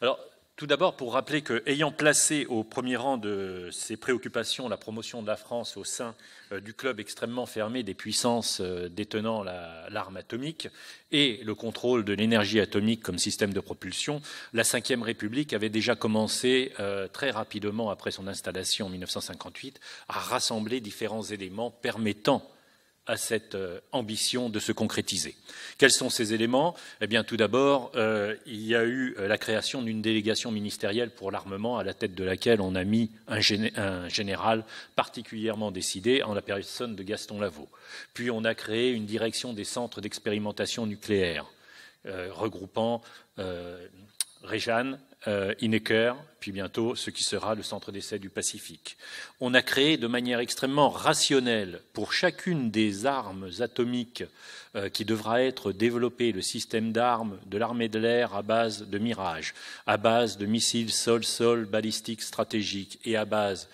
Alors, tout d'abord, pour rappeler qu'ayant placé au premier rang de ses préoccupations la promotion de la France au sein du club extrêmement fermé des puissances détenant l'arme atomique et le contrôle de l'énergie atomique comme système de propulsion, la Ve République avait déjà commencé très rapidement après son installation en 1958 à rassembler différents éléments permettant à cette ambition de se concrétiser. Quels sont ces éléments? Eh bien, tout d'abord, il y a eu la création d'une délégation ministérielle pour l'armement, à la tête de laquelle on a mis un général particulièrement décidé, en la personne de Gaston Lavaux. Puis, on a créé une direction des centres d'expérimentation nucléaire, regroupant Réjeanne, Hinecker, puis bientôt ce qui sera le centre d'essai du Pacifique. On a créé de manière extrêmement rationnelle pour chacune des armes atomiques qui devra être développé le système d'armes de l'armée de l'air à base de Mirage, à base de missiles sol-sol balistiques stratégiques et à base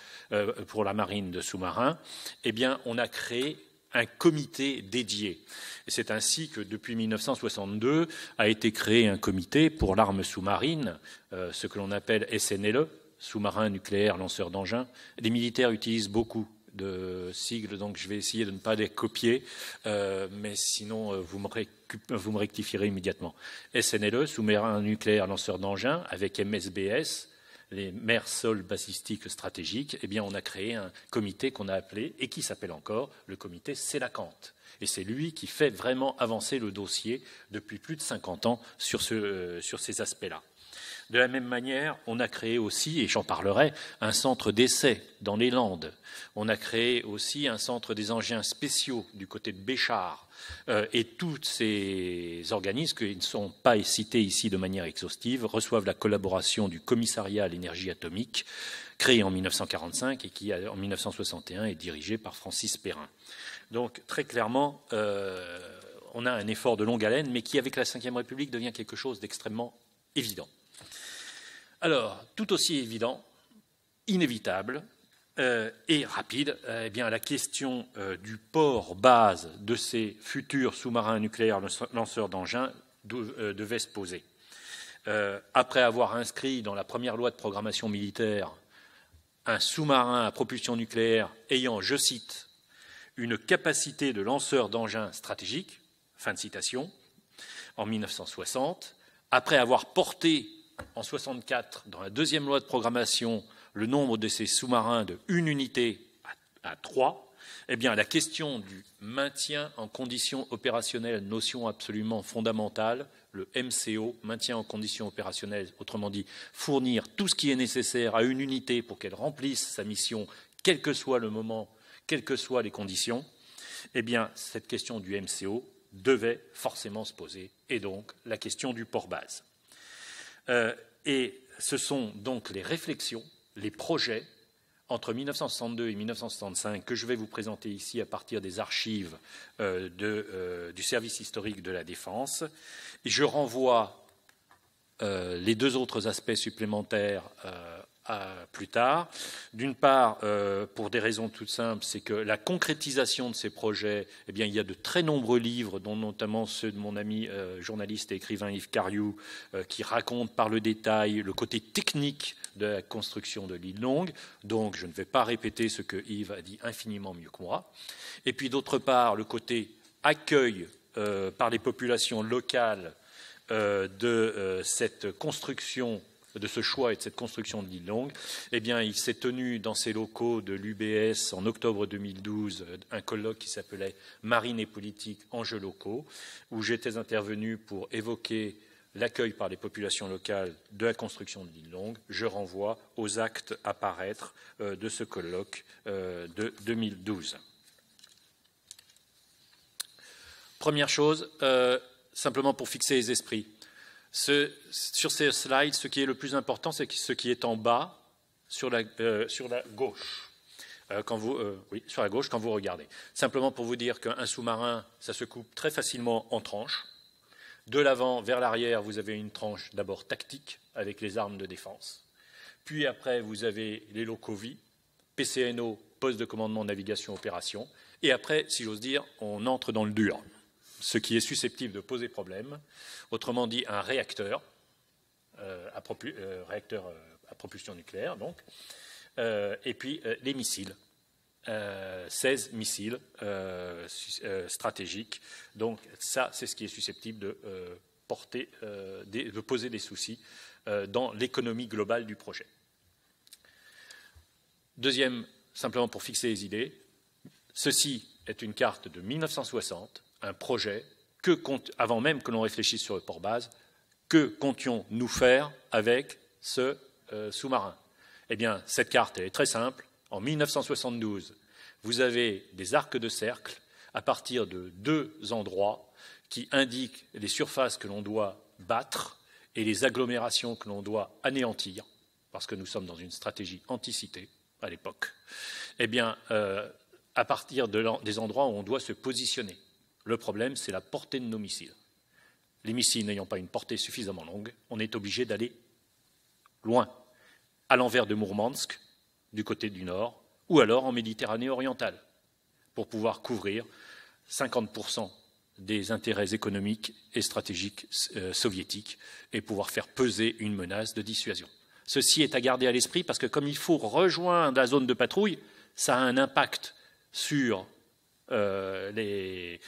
pour la marine de sous-marins, eh bien, on a créé un comité dédié. Et c'est ainsi que, depuis 1962, a été créé un comité pour l'arme sous-marine, ce que l'on appelle SNLE, sous-marin nucléaire lanceur d'engins. Les militaires utilisent beaucoup de sigles, donc je vais essayer de ne pas les copier, mais sinon vous me rectifierez immédiatement. SNLE, sous-marin nucléaire lanceur d'engins, avec MSBS, les mers sols balistiques stratégiques, eh bien, on a créé un comité qu'on a appelé, et qui s'appelle encore, le comité Sélacanthe. Et c'est lui qui fait vraiment avancer le dossier depuis plus de 50 ans sur ces aspects-là. De la même manière, on a créé aussi, et j'en parlerai, un centre d'essai dans les Landes. On a créé aussi un centre des engins spéciaux du côté de Béchar. Et tous ces organismes, qui ne sont pas cités ici de manière exhaustive, reçoivent la collaboration du Commissariat à l'énergie atomique, créé en 1945 et qui, en 1961, est dirigé par Francis Perrin. Donc, très clairement, on a un effort de longue haleine, mais qui, avec la Ve République, devient quelque chose d'extrêmement évident. Alors, tout aussi évident, inévitable et rapide, eh bien, la question du port base de ces futurs sous-marins nucléaires lanceurs d'engins devait se poser. Après avoir inscrit dans la première loi de programmation militaire un sous-marin à propulsion nucléaire ayant, je cite, une capacité de lanceur d'engins stratégique, fin de citation, en 1960, après avoir porté en 1964, dans la deuxième loi de programmation, le nombre de ces sous-marins de une unité à 3, eh bien, la question du maintien en conditions opérationnelles, notion absolument fondamentale, le MCO, maintien en conditions opérationnelles, autrement dit, fournir tout ce qui est nécessaire à une unité pour qu'elle remplisse sa mission, quel que soit le moment, quelles que soient les conditions, eh bien, cette question du MCO devait forcément se poser, et donc la question du port base. Et ce sont donc les réflexions, les projets entre 1962 et 1965 que je vais vous présenter ici à partir des archives du service historique de la Défense. Et je renvoie les deux autres aspects supplémentaires plus tard. D'une part, pour des raisons toutes simples, c'est que la concrétisation de ces projets, eh bien, il y a de très nombreux livres, dont notamment ceux de mon ami journaliste et écrivain Yves Cariou, qui racontent par le détail le côté technique de la construction de l'île Longue. Donc, je ne vais pas répéter ce que Yves a dit infiniment mieux que moi. Et puis, d'autre part, le côté accueil par les populations locales de cette construction, de ce choix et de cette construction de l'île Longue, eh bien, il s'est tenu dans ces locaux de l'UBS en octobre 2012 un colloque qui s'appelait « Marine et politique, enjeux locaux », où j'étais intervenu pour évoquer l'accueil par les populations locales de la construction de l'île Longue. Je renvoie aux actes à paraître de ce colloque de 2012. Première chose, simplement pour fixer les esprits. Sur ces slides, ce qui est le plus important, c'est ce qui est en bas, sur la gauche. Oui, sur la gauche, quand vous regardez. Simplement pour vous dire qu'un sous-marin, ça se coupe très facilement en tranches. De l'avant vers l'arrière, vous avez une tranche d'abord tactique, avec les armes de défense. Puis après, vous avez les locovies, PCNO, poste de commandement, navigation, opération. Et après, si j'ose dire, on entre dans le dur, ce qui est susceptible de poser problème. Autrement dit, un réacteur réacteurs à propulsion nucléaire, donc, et puis les missiles. 16 missiles stratégiques. Donc ça, c'est ce qui est susceptible de poser des soucis dans l'économie globale du projet. Deuxième, simplement pour fixer les idées, ceci est une carte de 1960, un projet avant même que l'on réfléchisse sur le port-base, que comptions-nous faire avec ce sous-marin? Eh bien, cette carte est très simple. En 1972, vous avez des arcs de cercle à partir de 2 endroits qui indiquent les surfaces que l'on doit battre et les agglomérations que l'on doit anéantir, parce que nous sommes dans une stratégie anti-cité à l'époque. Eh bien, à partir des endroits où on doit se positionner. Le problème, c'est la portée de nos missiles. Les missiles n'ayant pas une portée suffisamment longue, on est obligé d'aller loin, à l'envers de Mourmansk, du côté du nord, ou alors en Méditerranée orientale, pour pouvoir couvrir 50% des intérêts économiques et stratégiques soviétiques et pouvoir faire peser une menace de dissuasion. Ceci est à garder à l'esprit parce que comme il faut rejoindre la zone de patrouille, ça a un impact sur les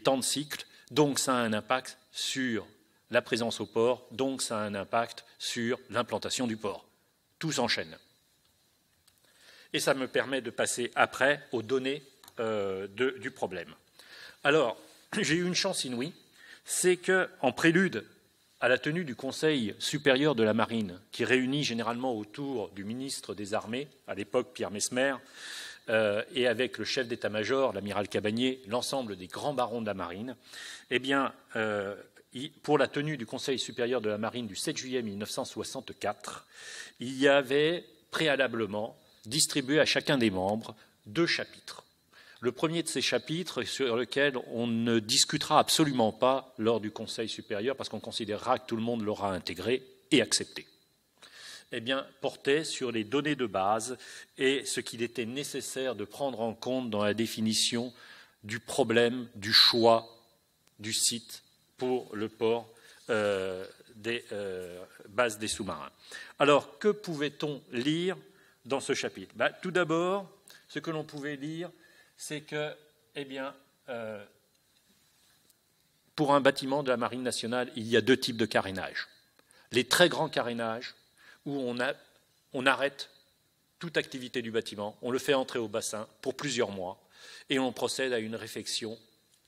temps de cycle, donc ça a un impact sur la présence au port, donc ça a un impact sur l'implantation du port. Tout s'enchaîne. Et ça me permet de passer après aux données du problème. Alors, j'ai eu une chance inouïe, c'est qu'en prélude à la tenue du Conseil supérieur de la Marine, qui réunit généralement autour du ministre des Armées, à l'époque Pierre Messmer, et avec le chef d'état-major, l'amiral Cabanier, l'ensemble des grands barons de la Marine, eh bien, pour la tenue du Conseil supérieur de la Marine du 7 juillet 1964, il y avait préalablement distribué à chacun des membres 2 chapitres. Le premier de ces chapitres sur lequel on ne discutera absolument pas lors du Conseil supérieur parce qu'on considérera que tout le monde l'aura intégré et accepté, eh bien, portait sur les données de base et ce qu'il était nécessaire de prendre en compte dans la définition du problème du choix du site pour le port des bases des sous-marins. Alors, que pouvait-on lire dans ce chapitre? Tout d'abord, ce que l'on pouvait lire, c'est que, eh bien, pour un bâtiment de la Marine nationale, il y a 2 types de carénage. Les très grands carénages, où on arrête toute activité du bâtiment, on le fait entrer au bassin pour plusieurs mois, et on procède à une réfection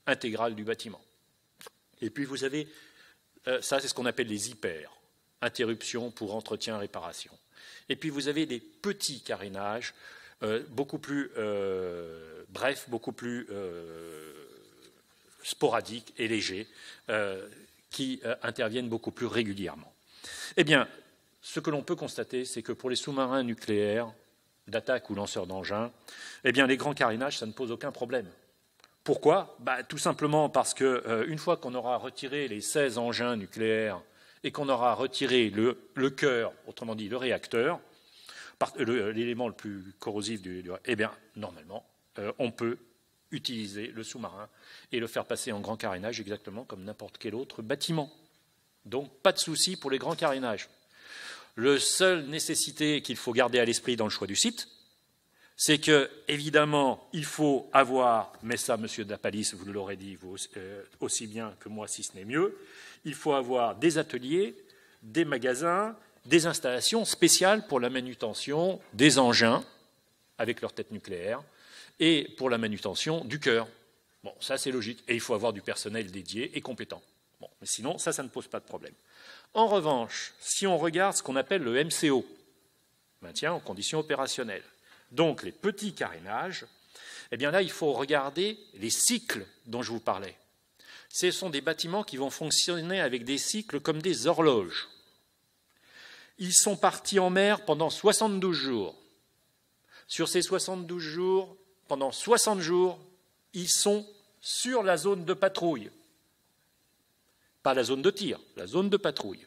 intégrale du bâtiment. Et puis vous avez, ça c'est ce qu'on appelle les hyper, interruptions pour entretien, réparation. Et puis vous avez des petits carénages, beaucoup plus brefs, beaucoup plus sporadiques et légers, qui interviennent beaucoup plus régulièrement. Eh bien, ce que l'on peut constater, c'est que pour les sous-marins nucléaires, d'attaque ou lanceurs d'engins, eh bien, les grands carénages, ça ne pose aucun problème. Pourquoi? Tout simplement parce qu'une fois qu'on aura retiré les 16 engins nucléaires et qu'on aura retiré le cœur, autrement dit le réacteur, l'élément le plus corrosif eh bien, normalement, on peut utiliser le sous-marin et le faire passer en grand carénage exactement comme n'importe quel autre bâtiment. Donc, pas de souci pour les grands carénages. La seule nécessité qu'il faut garder à l'esprit dans le choix du site, c'est que, évidemment, il faut avoir, mais ça, Monsieur Dapalis, vous l'aurez dit vous, aussi bien que moi, si ce n'est mieux, il faut avoir des ateliers, des magasins, des installations spéciales pour la manutention des engins, avec leur tête nucléaire, et pour la manutention du cœur. Bon, ça, c'est logique. Et il faut avoir du personnel dédié et compétent. Bon, mais sinon, ça ne pose pas de problème. En revanche, si on regarde ce qu'on appelle le MCO, maintien en conditions opérationnelles, donc les petits carénages, eh bien là, il faut regarder les cycles dont je vous parlais. Ce sont des bâtiments qui vont fonctionner avec des cycles comme des horloges. Ils sont partis en mer pendant 72 jours. Sur ces 72 jours, pendant 60 jours, ils sont sur la zone de patrouille. Pas la zone de tir, la zone de patrouille.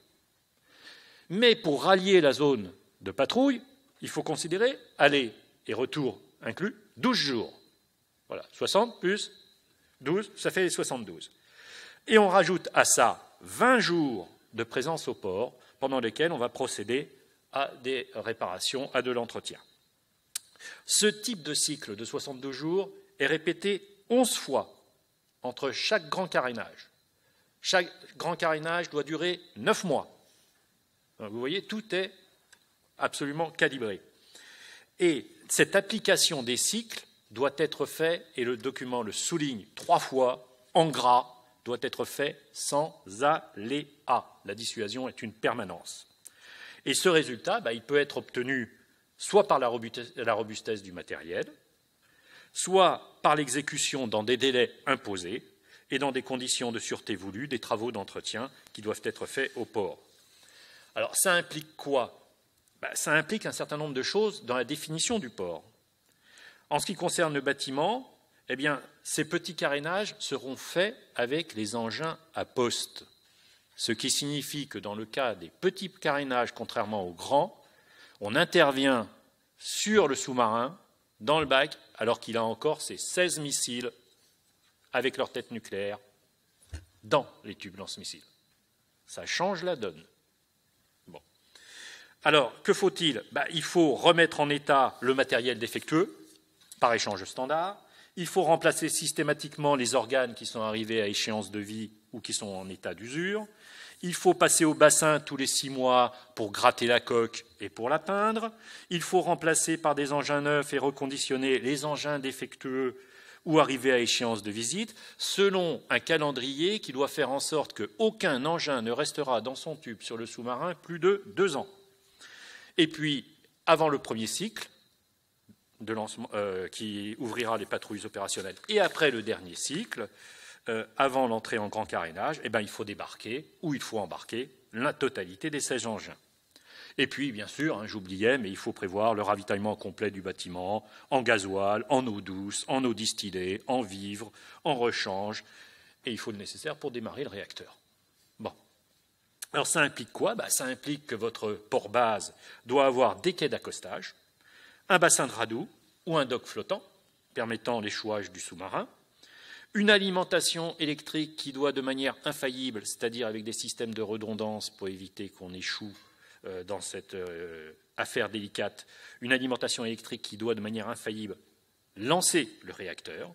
Mais pour rallier la zone de patrouille, il faut considérer aller et retour inclus 12 jours. Voilà, 60 plus 12, ça fait 72. Et on rajoute à ça 20 jours de présence au port, pendant lesquels on va procéder à des réparations, à de l'entretien. Ce type de cycle de 62 jours est répété 11 fois entre chaque grand carénage. Chaque grand carénage doit durer 9 mois. Vous voyez, tout est absolument calibré. Et cette application des cycles doit être faite, et le document le souligne 3 fois, en gras, doit être fait sans aléa. La dissuasion est une permanence. Et ce résultat, il peut être obtenu soit par la robustesse du matériel, soit par l'exécution dans des délais imposés et dans des conditions de sûreté voulues des travaux d'entretien qui doivent être faits au port. Alors, ça implique quoi? Ça implique un certain nombre de choses dans la définition du port. En ce qui concerne le bâtiment, eh bien, ces petits carénages seront faits avec les engins à poste, ce qui signifie que dans le cas des petits carénages, contrairement aux grands, on intervient sur le sous-marin, dans le bac, alors qu'il a encore ses 16 missiles avec leur tête nucléaire dans les tubes lance-missiles. Ça change la donne. Bon. Alors, que faut-il? Il faut remettre en état le matériel défectueux par échange standard. Il faut remplacer systématiquement les organes qui sont arrivés à échéance de vie ou qui sont en état d'usure. Il faut passer au bassin tous les 6 mois pour gratter la coque et pour la peindre. Il faut remplacer par des engins neufs et reconditionner les engins défectueux ou arrivés à échéance de visite, selon un calendrier qui doit faire en sorte qu'aucun engin ne restera dans son tube sur le sous-marin plus de 2 ans. Et puis, avant le premier cycle, de lancement, qui ouvrira les patrouilles opérationnelles, et après le dernier cycle, avant l'entrée en grand carénage, il faut débarquer ou il faut embarquer la totalité des 16 engins. Et puis, bien sûr, j'oubliais, mais il faut prévoir le ravitaillement complet du bâtiment en gasoil, en eau douce, en eau distillée, en vivres, en rechange, et il faut le nécessaire pour démarrer le réacteur. Bon. Alors, ça implique quoi? Ça implique que votre port base doit avoir des quais d'accostage, un bassin de radoub ou un dock flottant permettant l'échouage du sous-marin, une alimentation électrique qui doit de manière infaillible, c'est-à-dire avec des systèmes de redondance pour éviter qu'on échoue dans cette affaire délicate, une alimentation électrique qui doit de manière infaillible lancer le réacteur,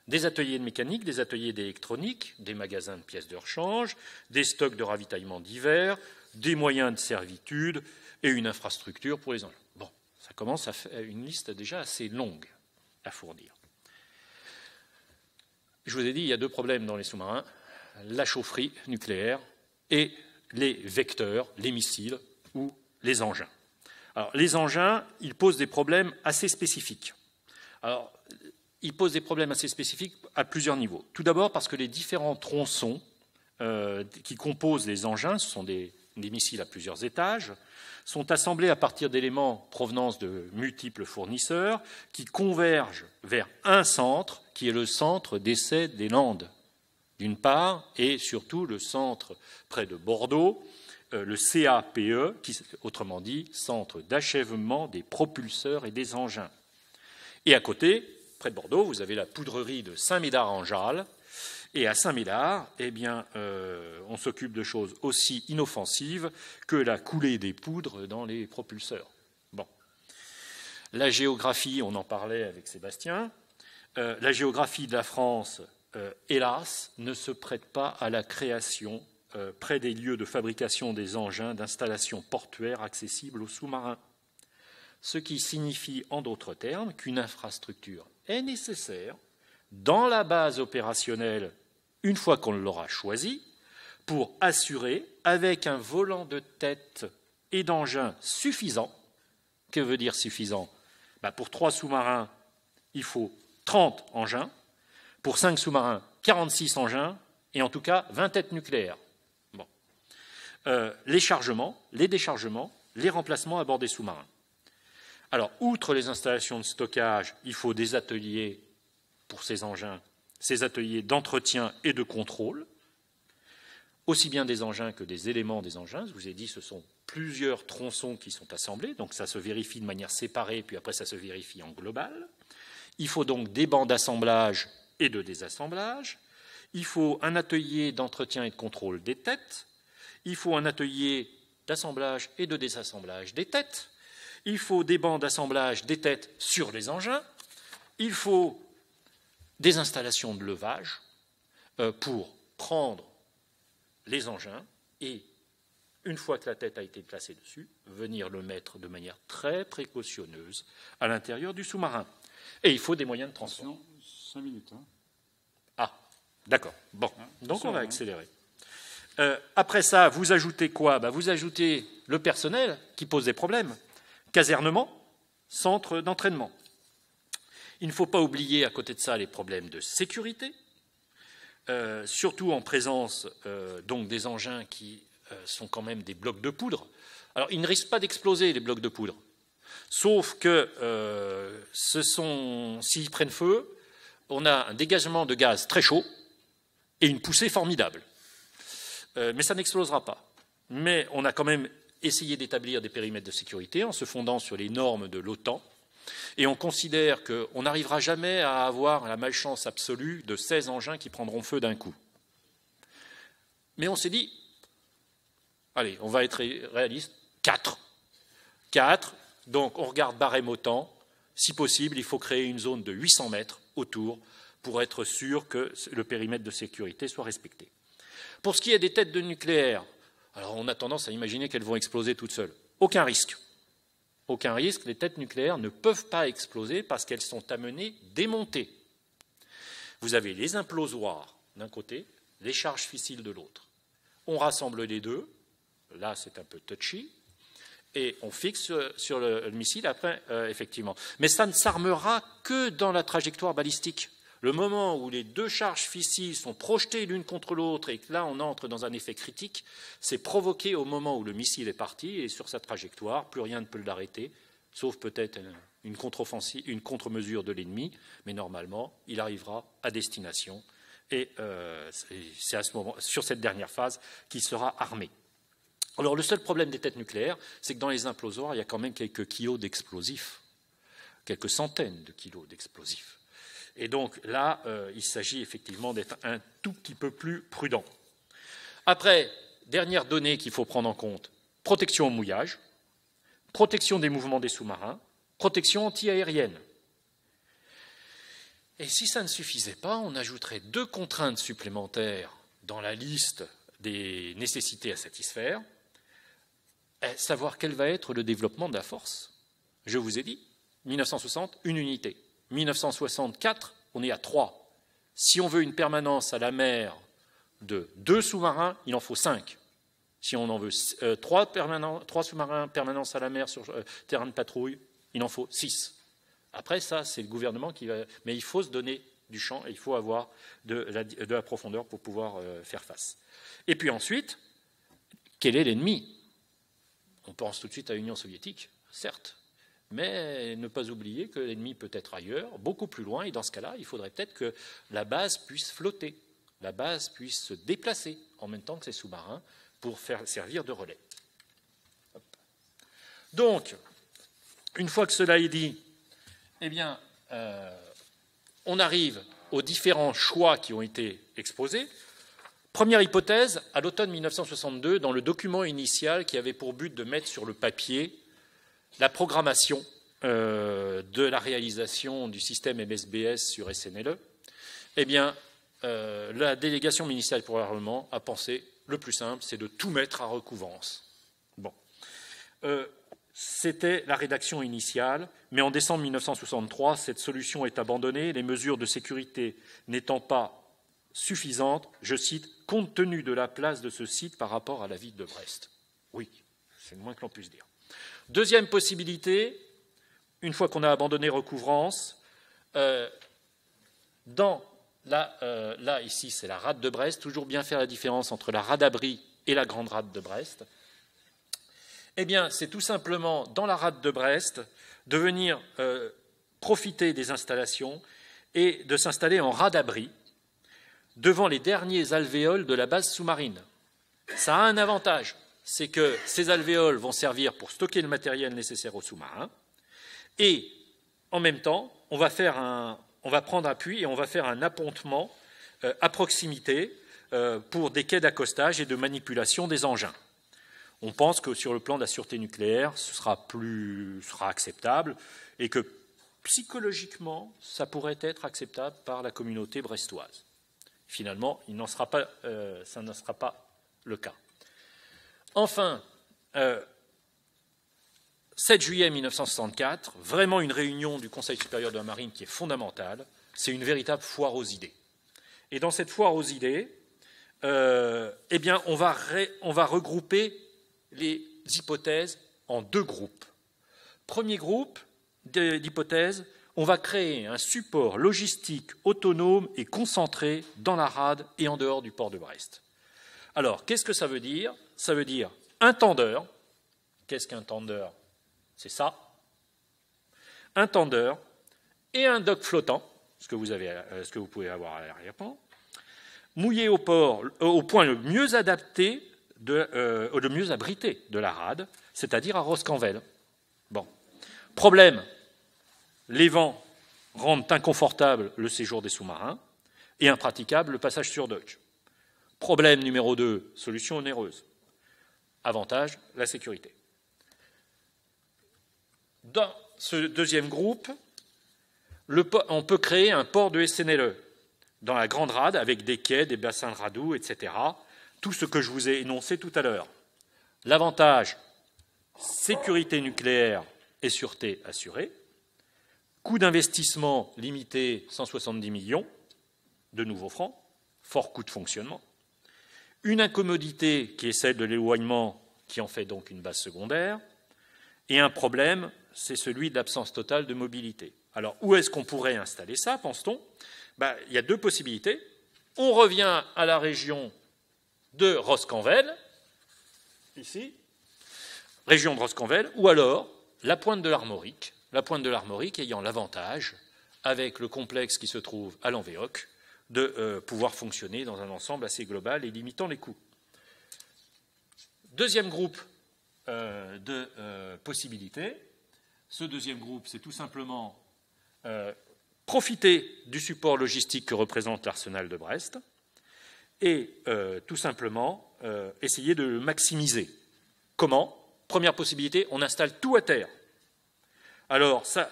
des ateliers de mécanique, des ateliers d'électronique, des magasins de pièces de rechange, des stocks de ravitaillement divers, des moyens de servitude et une infrastructure pour les engins. Bon, ça commence à faire une liste déjà assez longue à fournir. Je vous ai dit, il y a 2 problèmes dans les sous-marins, la chaufferie nucléaire et les vecteurs, les missiles ou les engins. Alors, les engins, ils posent des problèmes assez spécifiques. Alors, ils posent des problèmes assez spécifiques à plusieurs niveaux. Tout d'abord parce que les différents tronçons qui composent les engins, ce sont des missiles à plusieurs étages, sont assemblés à partir d'éléments provenant de multiples fournisseurs qui convergent vers un centre, qui est le centre d'essai des Landes, d'une part, et surtout le centre près de Bordeaux, le CAPE, qui, autrement dit, Centre d'achèvement des propulseurs et des engins. Et à côté, près de Bordeaux, vous avez la poudrerie de Saint-Médard-en-Jalles. Et à Saint-Médard, on s'occupe de choses aussi inoffensives que la coulée des poudres dans les propulseurs. Bon. La géographie, on en parlait avec Sébastien, la géographie de la France, hélas, ne se prête pas à la création près des lieux de fabrication des engins d'installations portuaires accessibles aux sous-marins. Ce qui signifie, en d'autres termes, qu'une infrastructure est nécessaire dans la base opérationnelle, une fois qu'on l'aura choisie, pour assurer, avec un volant de tête et d'engin suffisant, que veut dire suffisant? Pour 3 sous-marins, il faut 30 engins, pour 5 sous-marins, 46 engins, et en tout cas 20 têtes nucléaires. Bon. Les chargements, les déchargements, les remplacements à bord des sous-marins. Alors, outre les installations de stockage, il faut des ateliers pour ces engins, ces ateliers d'entretien et de contrôle, aussi bien des engins que des éléments des engins. Je vous ai dit, ce sont plusieurs tronçons qui sont assemblés, donc ça se vérifie de manière séparée, puis après ça se vérifie en global. Il faut donc des bancs d'assemblage et de désassemblage. Il faut un atelier d'entretien et de contrôle des têtes. Il faut un atelier d'assemblage et de désassemblage des têtes. Il faut des bancs d'assemblage des têtes sur les engins. Il faut des installations de levage pour prendre les engins et, une fois que la tête a été placée dessus, venir le mettre de manière très précautionneuse à l'intérieur du sous-marin. Et il faut des moyens de transport. 5 minutes. Hein. Ah, d'accord. Bon, donc on va accélérer. Après ça, vous ajoutez quoi? Vous ajoutez le personnel qui pose des problèmes. Casernement, centre d'entraînement. Il ne faut pas oublier à côté de ça les problèmes de sécurité, surtout en présence donc des engins qui sont quand même des blocs de poudre. Alors, ils ne risquent pas d'exploser, les blocs de poudre, sauf que s'ils prennent feu, on a un dégagement de gaz très chaud et une poussée formidable. Mais ça n'explosera pas. Mais on a quand même essayé d'établir des périmètres de sécurité en se fondant sur les normes de l'OTAN. Et on considère qu'on n'arrivera jamais à avoir la malchance absolue de 16 engins qui prendront feu d'un coup. Mais on s'est dit, allez, on va être réaliste, 4. 4, donc on regarde barème OTAN. Si possible, il faut créer une zone de 800 mètres autour pour être sûr que le périmètre de sécurité soit respecté. Pour ce qui est des têtes de nucléaire, alors on a tendance à imaginer qu'elles vont exploser toutes seules. Aucun risque. Aucun risque, les têtes nucléaires ne peuvent pas exploser parce qu'elles sont amenées démontées. Vous avez les implosoires d'un côté, les charges fissiles de l'autre. On rassemble les deux, là c'est un peu touchy, et on fixe sur le missile après, effectivement. Mais ça ne s'armera que dans la trajectoire balistique. Le moment où les deux charges fissiles sont projetées l'une contre l'autre et que là on entre dans un effet critique, c'est provoqué au moment où le missile est parti et sur sa trajectoire, plus rien ne peut l'arrêter, sauf peut-être une contre-mesure de l'ennemi, mais normalement il arrivera à destination et c'est à ce moment, sur cette dernière phase, qu'il sera armé. Alors le seul problème des têtes nucléaires, c'est que dans les implosoires, il y a quand même quelques kilos d'explosifs, quelques centaines de kilos d'explosifs. Et donc là, il s'agit effectivement d'être un tout petit peu plus prudent. Après, dernière donnée qu'il faut prendre en compte, protection au mouillage, protection des mouvements des sous-marins, protection anti-aérienne. Et si ça ne suffisait pas, on ajouterait 2 contraintes supplémentaires dans la liste des nécessités à satisfaire, savoir quel va être le développement de la force. Je vous ai dit, 1960, une unité. 1964, on est à 3. Si on veut une permanence à la mer de 2 sous-marins, il en faut 5. Si on en veut 3 sous-marins permanence à la mer sur terrain de patrouille, il en faut 6. Après, ça, c'est le gouvernement qui va... Mais il faut se donner du champ et il faut avoir de la profondeur pour pouvoir faire face. Et puis ensuite, quel est l'ennemi? On pense tout de suite à l'Union soviétique, certes. Mais ne pas oublier que l'ennemi peut être ailleurs, beaucoup plus loin, et dans ce cas-là, il faudrait peut-être que la base puisse flotter, la base puisse se déplacer en même temps que ces sous-marins pour servir de relais. Donc, une fois que cela est dit, eh bien, on arrive aux différents choix qui ont été exposés. Première hypothèse, à l'automne 1962, dans le document initial qui avait pour but de mettre sur le papier la programmation de la réalisation du système MSBS sur SNLE, eh bien, la délégation ministérielle pour l'armement a pensé le plus simple, c'est de tout mettre à recouvrance. Bon. C'était la rédaction initiale, mais en décembre 1963, cette solution est abandonnée, les mesures de sécurité n'étant pas suffisantes, je cite, « compte tenu de la place de ce site par rapport à la ville de Brest ». Oui, c'est le moins que l'on puisse dire. Deuxième possibilité, une fois qu'on a abandonné recouvrance, là, ici, c'est la rade de Brest, toujours bien faire la différence entre la rade abri et la grande rade de Brest. Eh bien, c'est tout simplement, dans la rade de Brest, de venir profiter des installations et de s'installer en rade abri devant les derniers alvéoles de la base sous-marine. Ça a un avantage. C'est que ces alvéoles vont servir pour stocker le matériel nécessaire aux sous-marins. Et en même temps, on va prendre appui et on va faire un appontement à proximité pour des quais d'accostage et de manipulation des engins. On pense que sur le plan de la sûreté nucléaire, ce sera acceptable et que psychologiquement, ça pourrait être acceptable par la communauté brestoise. Finalement, ça ne sera pas le cas. Enfin, 7 juillet 1964, vraiment une réunion du Conseil supérieur de la marine qui est fondamentale, c'est une véritable foire aux idées. Et dans cette foire aux idées, eh bien, on va regrouper les hypothèses en deux groupes. Premier groupe d'hypothèses, on va créer un support logistique autonome et concentré dans la rade et en dehors du port de Brest. Alors, qu'est-ce que ça veut dire? Ça veut dire un tendeur. Qu'est-ce qu'un tendeur? C'est ça. Un tendeur et un dock flottant, ce que vous pouvez avoir à l'arrière-plan, mouillé au port, au point le mieux adapté, le mieux abrité de la rade, c'est-à-dire à Roscanvel. Bon. Problème, les vents rendent inconfortable le séjour des sous-marins et impraticable le passage sur dock. Problème numéro 2, solution onéreuse. Avantage, la sécurité. Dans ce deuxième groupe, on peut créer un port de SNLE dans la grande rade avec des quais, des bassins de radoux, etc. Tout ce que je vous ai énoncé tout à l'heure. L'avantage, sécurité nucléaire et sûreté assurée. Coût d'investissement limité, 170 millions de nouveaux francs, fort coût de fonctionnement. Une incommodité qui est celle de l'éloignement, qui en fait donc une base secondaire. Et un problème, c'est celui de l'absence totale de mobilité. Alors, où est-ce qu'on pourrait installer ça, pense-t-on? Il y a deux possibilités. On revient à la région de Roscanvel, ici, région de Roscanvel, ou alors la pointe de l'Armorique ayant l'avantage, avec le complexe qui se trouve à l'Envéoc, de pouvoir fonctionner dans un ensemble assez global et limitant les coûts. Deuxième groupe de possibilités. Ce deuxième groupe, c'est tout simplement profiter du support logistique que représente l'arsenal de Brest et tout simplement essayer de le maximiser. Comment? Première possibilité, on installe tout à terre. Alors, ça,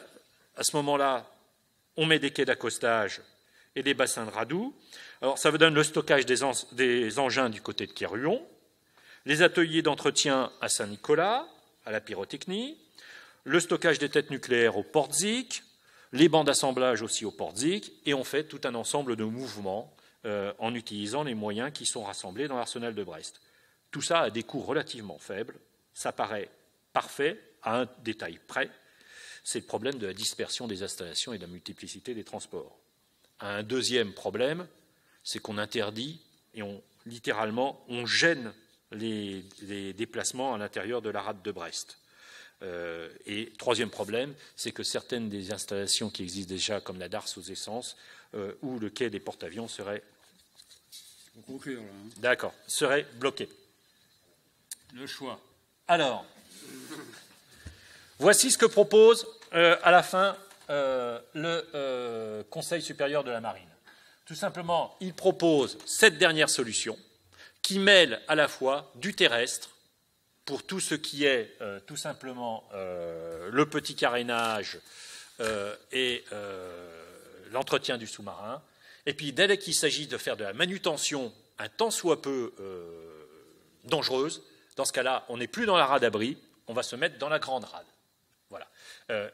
à ce moment-là, on met des quais d'accostage et des bassins de radoux. Alors, ça vous donne le stockage des engins du côté de Kerhuon, les ateliers d'entretien à Saint-Nicolas, à la pyrotechnie, le stockage des têtes nucléaires au Portzik, les bancs d'assemblage aussi au Portzik, et on fait tout un ensemble de mouvements en utilisant les moyens qui sont rassemblés dans l'arsenal de Brest. Tout ça a des coûts relativement faibles, ça paraît parfait à un détail près, c'est le problème de la dispersion des installations et de la multiplicité des transports. Un deuxième problème, c'est qu'on interdit et littéralement on gêne les déplacements à l'intérieur de la rade de Brest. Et troisième problème, c'est que certaines des installations qui existent déjà, comme la darse aux essences ou le quai des porte-avions, seraient bloquées. Le choix. Alors, voici ce que propose à la fin le Conseil supérieur de la marine. Tout simplement, il propose cette dernière solution qui mêle à la fois du terrestre, pour tout ce qui est tout simplement le petit carénage et l'entretien du sous-marin. Et puis, dès qu'il s'agit de faire de la manutention un tant soit peu dangereuse, dans ce cas-là, on n'est plus dans la rade abri, on va se mettre dans la grande rade. Voilà,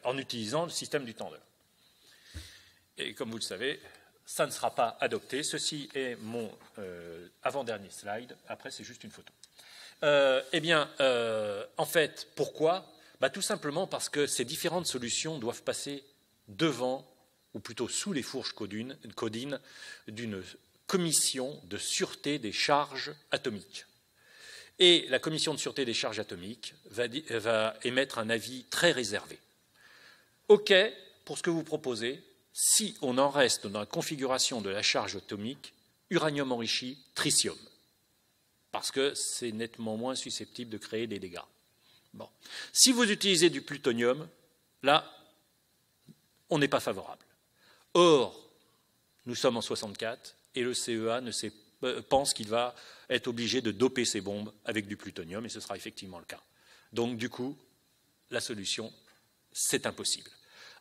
en utilisant le système du tendeur. Et comme vous le savez, ça ne sera pas adopté. Ceci est mon avant-dernier slide. Après, c'est juste une photo. En fait, pourquoi? Tout simplement parce que ces différentes solutions doivent passer devant, ou plutôt sous les fourches codines d'une commission de sûreté des charges atomiques. Et la commission de sûreté des charges atomiques va émettre un avis très réservé. OK pour ce que vous proposez, si on en reste dans la configuration de la charge atomique, uranium enrichi, tritium. Parce que c'est nettement moins susceptible de créer des dégâts. Bon. Si vous utilisez du plutonium, là, on n'est pas favorable. Or, nous sommes en 64 et le CEA ne s'est pense qu'il va être obligé de doper ses bombes avec du plutonium, et ce sera effectivement le cas. Donc, du coup, la solution, c'est impossible.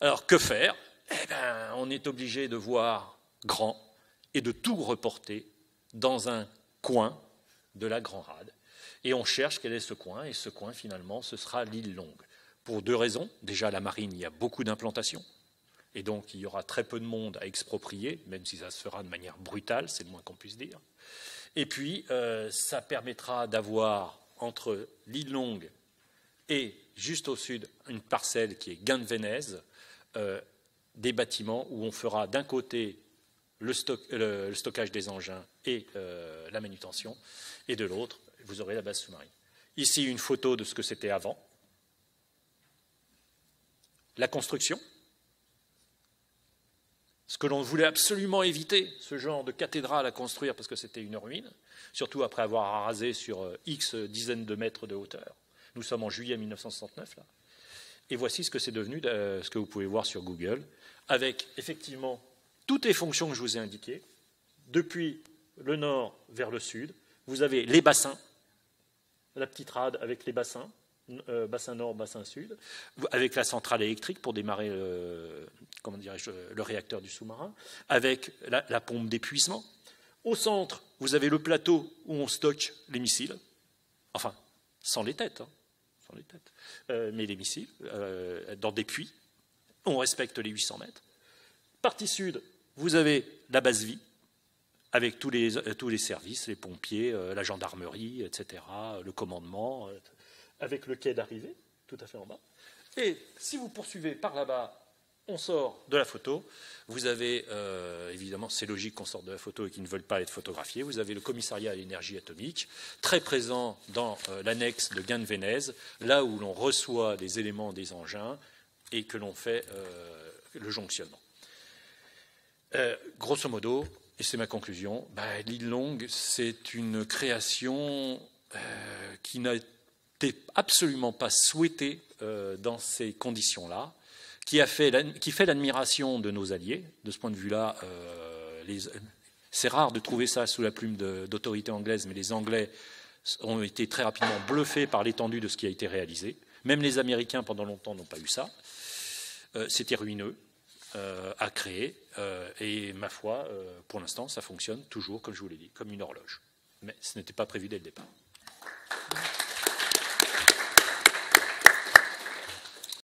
Alors, que faire? Eh bien, on est obligé de voir grand et de tout reporter dans un coin de la Grand Rade. Et on cherche quel est ce coin, et ce coin, finalement, ce sera l'île Longue. Pour deux raisons. Déjà, à la marine, il y a beaucoup d'implantations. Et donc, il y aura très peu de monde à exproprier, même si ça se fera de manière brutale, c'est le moins qu'on puisse dire. Et puis, ça permettra d'avoir, entre l'île Longue et, juste au sud, une parcelle qui est Gunn-Venez, des bâtiments où on fera d'un côté le stockage des engins et la manutention, et de l'autre, vous aurez la base sous-marine. Ici, une photo de ce que c'était avant. La construction. Ce que l'on voulait absolument éviter, ce genre de cathédrale à construire parce que c'était une ruine, surtout après avoir arasé sur X dizaines de mètres de hauteur. Nous sommes en juillet 1969, là. Et voici ce que c'est devenu, ce que vous pouvez voir sur Google, avec effectivement toutes les fonctions que je vous ai indiquées, depuis le nord vers le sud. Vous avez les bassins, la petite rade avec les bassins, bassin nord, bassin sud, avec la centrale électrique pour démarrer le réacteur du sous-marin, avec la pompe d'épuisement. Au centre, vous avez le plateau où on stocke les missiles, enfin, sans les têtes, mais les missiles, dans des puits. On respecte les 800 mètres. Partie sud, vous avez la base vie, avec tous les services, les pompiers, la gendarmerie, etc., le commandement, avec le quai d'arrivée, tout à fait en bas. Et si vous poursuivez par là-bas, on sort de la photo. Vous avez, évidemment, c'est logique qu'on sorte de la photo et qu'ils ne veulent pas être photographiés. Vous avez le commissariat à l'énergie atomique, très présent dans l'annexe de Gunn-Venez, là où l'on reçoit des éléments des engins et que l'on fait le jonctionnement. Grosso modo, et c'est ma conclusion, l'île Longue, c'est une création qui n'a été absolument pas souhaitée dans ces conditions-là, qui fait l'admiration de nos alliés. De ce point de vue-là, c'est rare de trouver ça sous la plume d'autorités anglaises, mais les Anglais ont été très rapidement bluffés par l'étendue de ce qui a été réalisé. Même les Américains, pendant longtemps, n'ont pas eu ça. C'était ruineux à créer, et ma foi, pour l'instant, ça fonctionne toujours, comme je vous l'ai dit, comme une horloge. Mais ce n'était pas prévu dès le départ.